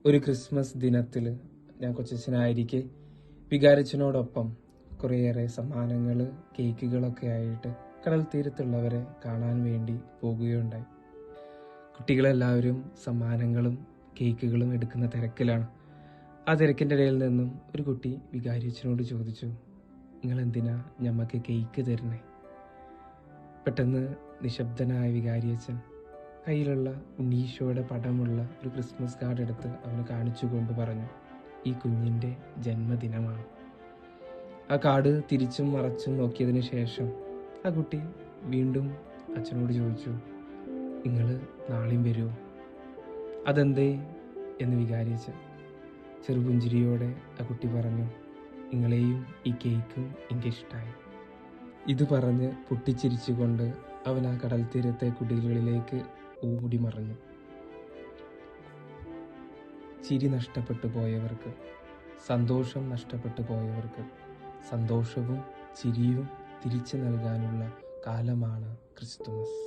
ഒരു ക്രിസ്മസ് ദിനത്തിൽ ഞാൻ കൊച്ചച്ഛനായിരിക്കെ വികാരിച്ചനോടൊപ്പം കുറേയേറെ സമ്മാനങ്ങൾ, കേക്കുകളൊക്കെ ആയിട്ട് കടൽ തീരത്തുള്ളവരെ കാണാൻ വേണ്ടി പോകുകയുണ്ടായി. കുട്ടികളെല്ലാവരും സമ്മാനങ്ങളും കേക്കുകളും എടുക്കുന്ന തിരക്കിലാണ്. ആ തിരക്കിൻ്റെ ഇടയിൽ നിന്നും ഒരു കുട്ടി വികാരിച്ചനോട് ചോദിച്ചു, നിങ്ങളെന്തിനാ ഞമ്മക്ക് കേക്ക് തരണേ? പെട്ടെന്ന് നിശബ്ദനായ വികാരിയച്ഛൻ കയ്യിലുള്ള ഉണ്ണീശോയുടെ പടമുള്ള ഒരു ക്രിസ്മസ് കാർഡ് എടുത്ത് അവന് കാണിച്ചുകൊണ്ട് പറഞ്ഞു, ഈ കുഞ്ഞിൻ്റെ ജന്മദിനമാണ്. ആ കാർഡ് തിരിച്ചും മറച്ചും നോക്കിയതിന് ശേഷം ആ കുട്ടി വീണ്ടും അച്ഛനോട് ചോദിച്ചു, നിങ്ങൾ നാളെയും വരുമോ? അതെന്തേ എന്ന് വികാരിയച്ഛൻ ചെറുപുഞ്ചിരിയോടെ ആ കുട്ടി പറഞ്ഞു, നിങ്ങളെയും ഈ കേക്കും എനിക്ക് ഇഷ്ടമായി. ഇത് പറഞ്ഞ് പൊട്ടിച്ചിരിച്ചുകൊണ്ട് അവൻ ആ കടൽ തീരത്തെ കുടിലുകളിലേക്ക് ഓടി മറഞ്ഞു. ചിരി നഷ്ടപ്പെട്ടു പോയവർക്ക്, സന്തോഷം നഷ്ടപ്പെട്ടു പോയവർക്ക് സന്തോഷവും ചിരിയും തിരിച്ചു നൽകാനുള്ള കാലമാണ് ക്രിസ്തുമസ്.